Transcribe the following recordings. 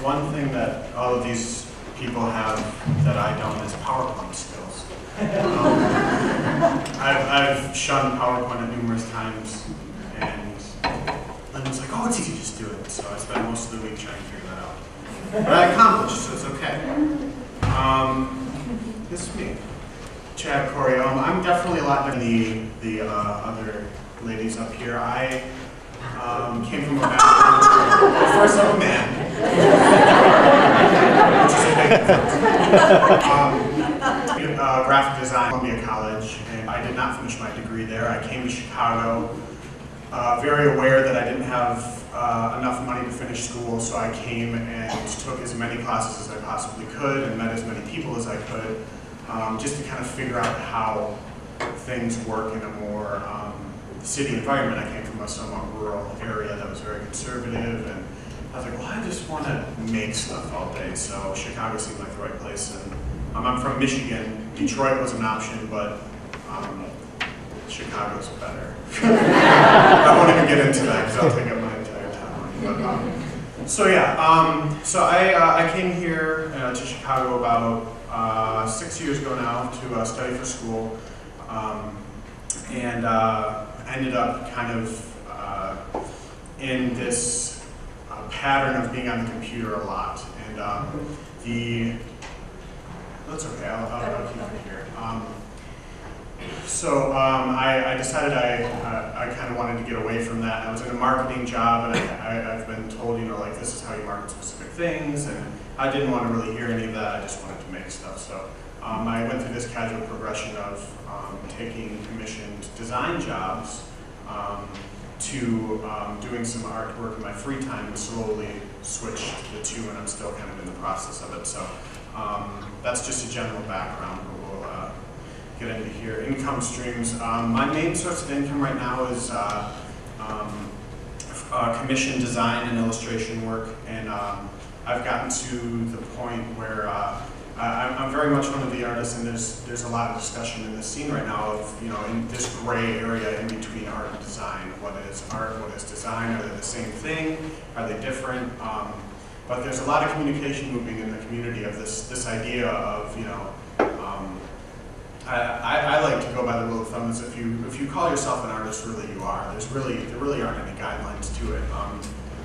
one thing that all of these people have that I don't is PowerPoint skills. I've shunned PowerPoint numerous times, and Lynn's like, oh, it's easy, just do it. So I spent most of the week trying to figure that out. But I accomplished, so it's okay. This is me, Chad Kouri. I'm definitely a lot different than the other ladies up here. I came from a background, first I'm a man, which is a big difference. Graphic design at Columbia College, and I did not finish my degree there. I came to Chicago very aware that I didn't have enough money to finish school, so I came and took as many classes as I possibly could and met as many people as I could, just to kind of figure out how things work in a more city environment. I came from a somewhat rural area that was very conservative, and I was like, well, I just want to make stuff all day, so Chicago seemed like the right place. And I'm from Michigan. Detroit was an option, but Chicago's better. I won't even get into that because I'll take up my entire time. But, so yeah, so I came here to Chicago about 6 years ago now to study for school, and ended up kind of in this pattern of being on the computer a lot. And that's okay, I'll keep it here. So I decided I kind of wanted to get away from that. I was in a marketing job, and I've been told, you know, like, this is how you market specific things, and I didn't want to really hear any of that. I just wanted to make stuff. So I went through this casual progression of taking commissioned design jobs to doing some artwork in my free time, and slowly switched the two, and I'm still kind of in the process of it. So that's just a general background. We'll get into here. Income streams. My main source of income right now is commission design and illustration work, and I've gotten to the point where I'm very much one of the artists, and there's a lot of discussion in this scene right now of, you know, in this gray area in between art and design. What is art? What is design? Are they the same thing? Are they different? But there's a lot of communication moving in the community of this idea of, you know, I like to go by the rule of thumb is if you call yourself an artist, really you are. There really aren't any guidelines to it.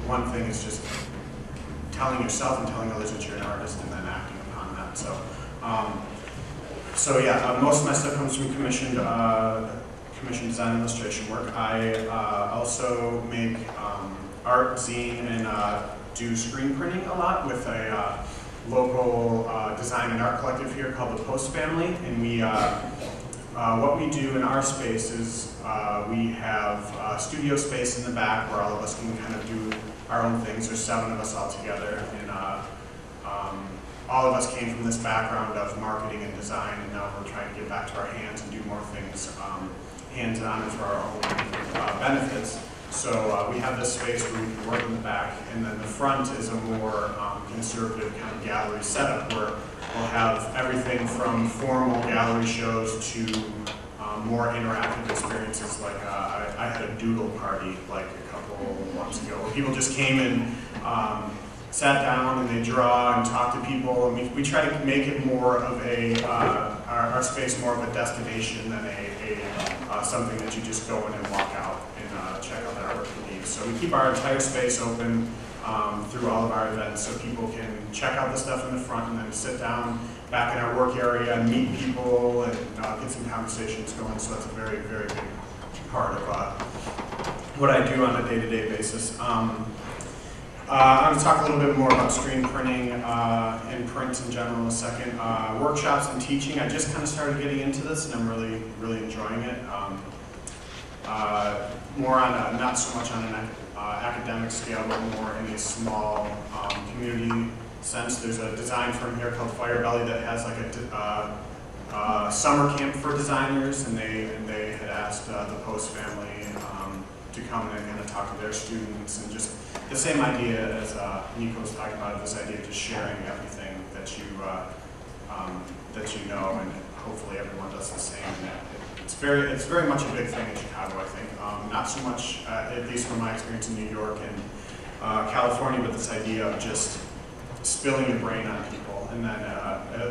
One thing is just telling yourself and telling others that you're an artist, and then acting upon that. So, so yeah, most of my stuff comes from commissioned design and illustration work. I also make art, zine, and do screen printing a lot with a local design and art collective here called the Post Family, and we what we do in our space is we have studio space in the back where all of us can kind of do our own things. There's 7 of us all together, and all of us came from this background of marketing and design, and now we're trying to get back to our hands and do more things hands-on and for our own benefits. So we have this space where we can work in the back, and then the front is a more conservative kind of gallery setup where we'll have everything from formal gallery shows to more interactive experiences. Like I had a doodle party like a couple months ago where people just came and sat down and they draw and talk to people, and we try to make it more of a our space more of a destination than something that you just go in and walk out and check out the artwork you need. So we keep our entire space open through all of our events, so people can check out the stuff in the front and then sit down back in our work area and meet people and get some conversations going. So that's a very, very big part of what I do on a day-to-day basis. I'm going to talk a little bit more about screen printing and print in general in a second. Workshops and teaching. I just kind of started getting into this, and I'm really, really enjoying it. More on not so much on an academic scale, but more in a small community sense. There's a design firm here called Firebelly that has like a summer camp for designers, and they had asked the Post family to come and kind of talk to their students, and just the same idea as Nikko's talking about, this idea of just sharing everything that you know, and hopefully everyone does the same. And it's very much a big thing in Chicago, I think. Not so much, at least from my experience in New York and California, but this idea of just spilling your brain on people, and then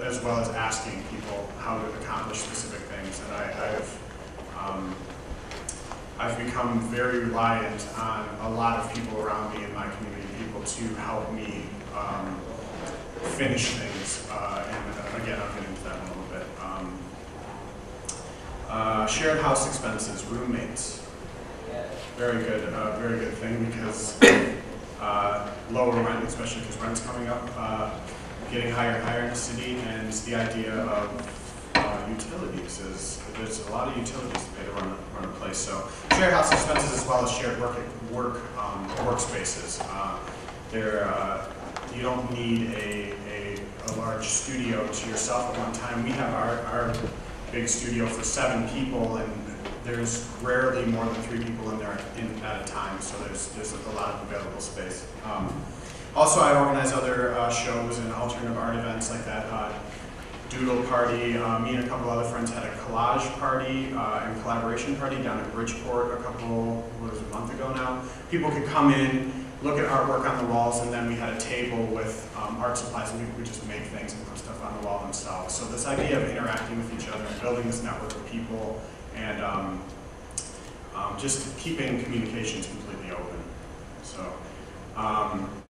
as well as asking people how to accomplish specific things. And I've become very reliant on a lot of people around me in my community, people to help me finish things. And again, I'll get into that in a little bit. Shared house expenses, roommates. Very good thing, because lower rent, especially because rent's coming up, getting higher and higher in the city, and the idea of utilities is there's a lot of utilities to pay to run a place. So shared house expenses as well as shared workspaces. You don't need a large studio to yourself at one time. We have our big studio for 7 people, and there's rarely more than 3 people in there at a time, so there's a lot of available space. Also, I organize other shows and alternative art events like that. Doodle party. Me and a couple other friends had a collage party and collaboration party down in Bridgeport a month ago now. People could come in, look at artwork on the walls, and then we had a table with art supplies, and people could just make things and put stuff on the wall themselves. So this idea of interacting with each other and building this network of people, and just keeping communications completely open. So